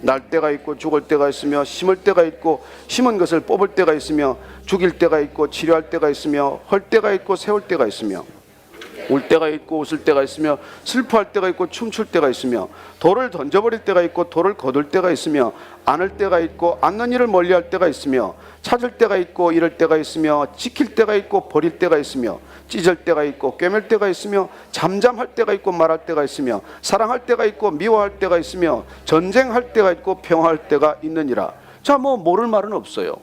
날 때가 있고 죽을 때가 있으며 심을 때가 있고 심은 것을 뽑을 때가 있으며 죽일 때가 있고 치료할 때가 있으며 헐 때가 있고 세울 때가 있으며 울 때가 있고 웃을 때가 있으며 슬퍼할 때가 있고 춤출 때가 있으며 돌을 던져버릴 때가 있고 돌을 거둘 때가 있으며 안을 때가 있고 안는 일을 멀리할 때가 있으며 찾을 때가 있고 잃을 때가 있으며 지킬 때가 있고 버릴 때가 있으며 찢을 때가 있고 꿰맬 때가 있으며 잠잠할 때가 있고 말할 때가 있으며 사랑할 때가 있고 미워할 때가 있으며 전쟁할 때가 있고 평화할 때가 있느니라. 자, 뭐 모를 말은 없어요.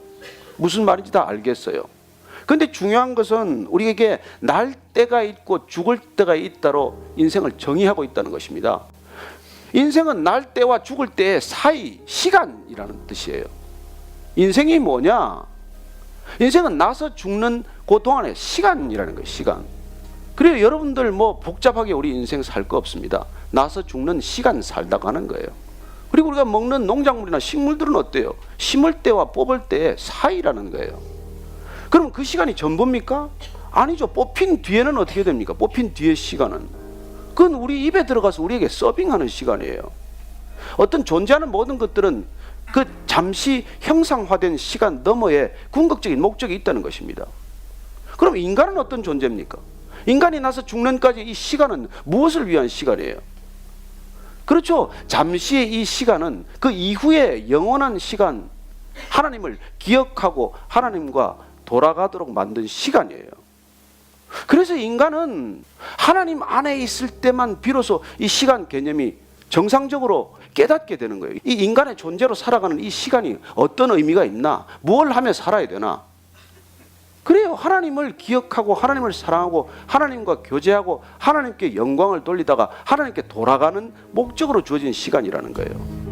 무슨 말인지 다 알겠어요. 근데 중요한 것은 우리에게 날 때가 있고 죽을 때가 있다로 인생을 정의하고 있다는 것입니다. 인생은 날 때와 죽을 때의 사이, 시간이라는 뜻이에요. 인생이 뭐냐? 인생은 나서 죽는 그 동안의 시간이라는 거예요. 시간. 그래요. 여러분들 뭐 복잡하게 우리 인생 살 거 없습니다. 나서 죽는 시간 살다가 하는 거예요. 그리고 우리가 먹는 농작물이나 식물들은 어때요? 심을 때와 뽑을 때의 사이라는 거예요. 그럼 그 시간이 전부입니까? 아니죠. 뽑힌 뒤에는 어떻게 됩니까? 뽑힌 뒤의 시간은 그건 우리 입에 들어가서 우리에게 서빙하는 시간이에요. 어떤 존재하는 모든 것들은 그 잠시 형상화된 시간 너머에 궁극적인 목적이 있다는 것입니다. 그럼 인간은 어떤 존재입니까? 인간이 나서 죽는까지 이 시간은 무엇을 위한 시간이에요? 그렇죠. 잠시의 이 시간은 그 이후의 영원한 시간, 하나님을 기억하고 하나님과 돌아가도록 만든 시간이에요. 그래서 인간은 하나님 안에 있을 때만 비로소 이 시간 개념이 정상적으로 깨닫게 되는 거예요. 이 인간의 존재로 살아가는 이 시간이 어떤 의미가 있나? 뭘 하며 살아야 되나? 그래요. 하나님을 기억하고 하나님을 사랑하고 하나님과 교제하고 하나님께 영광을 돌리다가 하나님께 돌아가는 목적으로 주어진 시간이라는 거예요.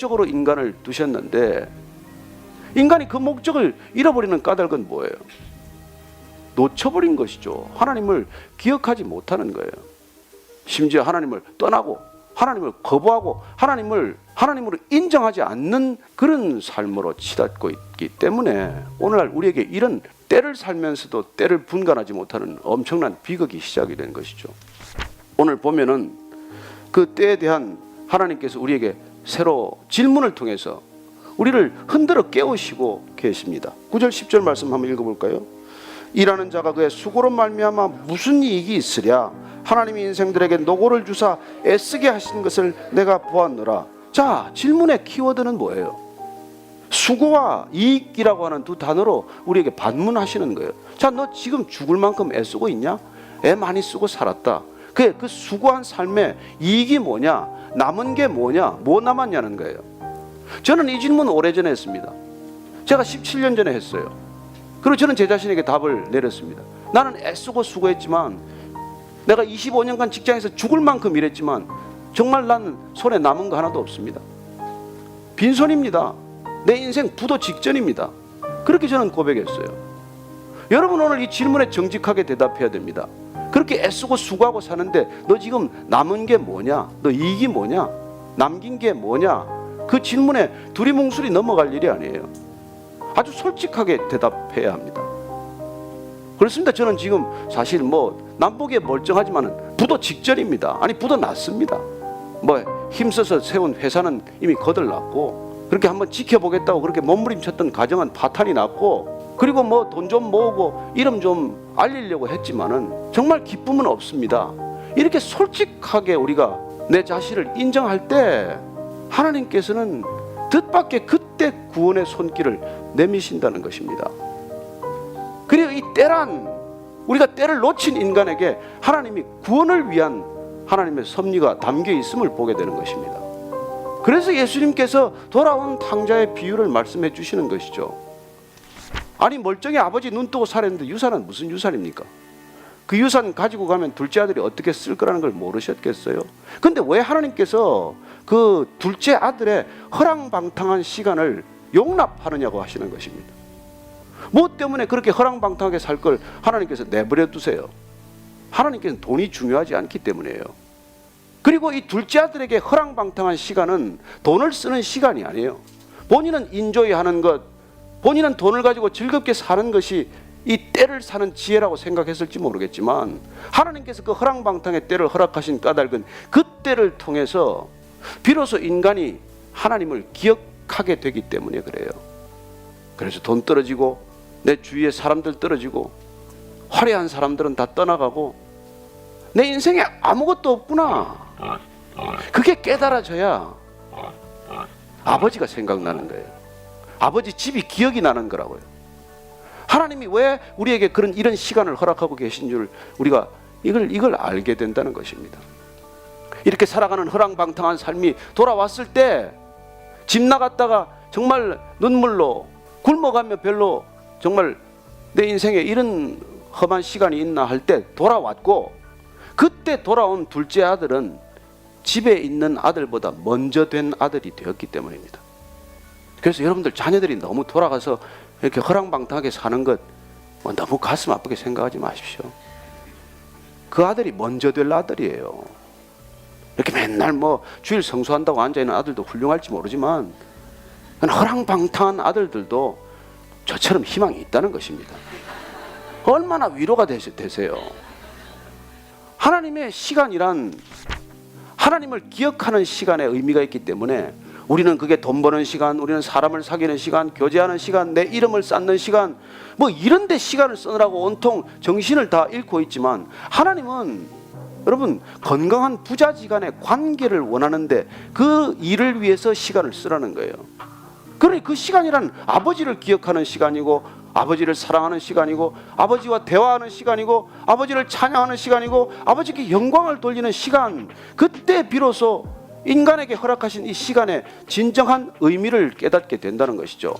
목적으로 인간을 두셨는데 인간이 그 목적을 잃어버리는 까닭은 뭐예요? 놓쳐버린 것이죠. 하나님을 기억하지 못하는 거예요. 심지어 하나님을 떠나고 하나님을 거부하고 하나님으로 인정하지 않는 그런 삶으로 치닫고 있기 때문에 오늘날 우리에게 이런 때를 살면서도 때를 분간하지 못하는 엄청난 비극이 시작이 된 것이죠. 오늘 보면은 그 때에 대한 하나님께서 우리에게 새로 질문을 통해서 우리를 흔들어 깨우시고 계십니다. 9절 10절 말씀 한번 읽어볼까요? 일하는 자가 그의 수고로 말미암아 무슨 이익이 있으랴? 하나님이 인생들에게 노고를 주사 애쓰게 하신 것을 내가 보았노라. 자, 질문의 키워드는 뭐예요? 수고와 이익이라고 하는 두 단어로 우리에게 반문하시는 거예요. 자, 너 지금 죽을 만큼 애쓰고 있냐? 애 많이 쓰고 살았다. 그 수고한 삶의 이익이 뭐냐? 남은 게 뭐냐? 뭐 남았냐는 거예요. 저는 이 질문 오래전에 했습니다. 제가 17년 전에 했어요. 그리고 저는 제 자신에게 답을 내렸습니다. 나는 애쓰고 수고했지만 내가 25년간 직장에서 죽을 만큼 일했지만 정말 나는 손에 남은 거 하나도 없습니다. 빈손입니다. 내 인생 부도 직전입니다. 그렇게 저는 고백했어요. 여러분 오늘 이 질문에 정직하게 대답해야 됩니다. 그렇게 애쓰고 수고하고 사는데 너 지금 남은 게 뭐냐? 너 이익이 뭐냐? 남긴 게 뭐냐? 그 질문에 두리뭉술이 넘어갈 일이 아니에요. 아주 솔직하게 대답해야 합니다. 그렇습니다. 저는 지금 사실 뭐 남보기에 멀쩡하지만 부도 직전입니다. 아니 부도 났습니다. 뭐 힘써서 세운 회사는 이미 거들났고 그렇게 한번 지켜보겠다고 그렇게 몸부림쳤던 가정은 파탄이 났고 그리고 뭐 돈 좀 모으고 이름 좀 알리려고 했지만은 정말 기쁨은 없습니다. 이렇게 솔직하게 우리가 내 자신을 인정할 때 하나님께서는 뜻밖의 그때 구원의 손길을 내미신다는 것입니다. 그리고 이 때란 우리가 때를 놓친 인간에게 하나님이 구원을 위한 하나님의 섭리가 담겨 있음을 보게 되는 것입니다. 그래서 예수님께서 돌아온 탕자의 비유를 말씀해 주시는 것이죠. 아니 멀쩡히 아버지 눈 뜨고 살았는데 유산은 무슨 유산입니까? 그 유산 가지고 가면 둘째 아들이 어떻게 쓸 거라는 걸 모르셨겠어요? 근데 왜 하나님께서 그 둘째 아들의 허랑방탕한 시간을 용납하느냐고 하시는 것입니다. 뭐 때문에 그렇게 허랑방탕하게 살 걸 하나님께서 내버려 두세요? 하나님께서는 돈이 중요하지 않기 때문이에요. 그리고 이 둘째 아들에게 허랑방탕한 시간은 돈을 쓰는 시간이 아니에요. 본인은 인조이하는 것, 본인은 돈을 가지고 즐겁게 사는 것이 이 때를 사는 지혜라고 생각했을지 모르겠지만 하나님께서 그 허랑방탕의 때를 허락하신 까닭은 그 때를 통해서 비로소 인간이 하나님을 기억하게 되기 때문에 그래요. 그래서 돈 떨어지고 내 주위에 사람들 떨어지고 화려한 사람들은 다 떠나가고 내 인생에 아무것도 없구나. 그게 깨달아져야 아버지가 생각나는 거예요. 아버지 집이 기억이 나는 거라고요. 하나님이 왜 우리에게 이런 시간을 허락하고 계신 줄 우리가 이걸 알게 된다는 것입니다. 이렇게 살아가는 허랑방탕한 삶이 돌아왔을 때 집 나갔다가 정말 눈물로 굶어가며 별로 정말 내 인생에 이런 험한 시간이 있나 할 때 돌아왔고, 그때 돌아온 둘째 아들은 집에 있는 아들보다 먼저 된 아들이 되었기 때문입니다. 그래서 여러분들 자녀들이 너무 돌아가서 이렇게 허랑방탕하게 사는 것 너무 가슴 아프게 생각하지 마십시오. 그 아들이 먼저 될 아들이에요. 이렇게 맨날 주일 성수한다고 앉아있는 아들도 훌륭할지 모르지만 허랑방탕한 아들들도 저처럼 희망이 있다는 것입니다. 얼마나 위로가 되세요. 하나님의 시간이란 하나님을 기억하는 시간에 의미가 있기 때문에 우리는 그게 돈 버는 시간, 우리는 사람을 사귀는 시간, 교제하는 시간, 내 이름을 쌓는 시간, 이런 데 시간을 쓰느라고 온통 정신을 다 잃고 있지만 하나님은 여러분 건강한 부자지간의 관계를 원하는데 그 일을 위해서 시간을 쓰라는 거예요. 그러니 그 시간이란 아버지를 기억하는 시간이고 아버지를 사랑하는 시간이고 아버지와 대화하는 시간이고 아버지를 찬양하는 시간이고 아버지께 영광을 돌리는 시간, 그때 비로소 인간에게 허락하신 이 시간의 진정한 의미를 깨닫게 된다는 것이죠.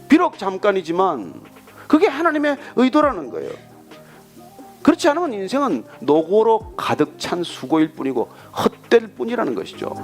비록 잠깐이지만 그게 하나님의 의도라는 거예요. 그렇지 않으면 인생은 노고로 가득 찬 수고일 뿐이고 헛될 뿐이라는 것이죠.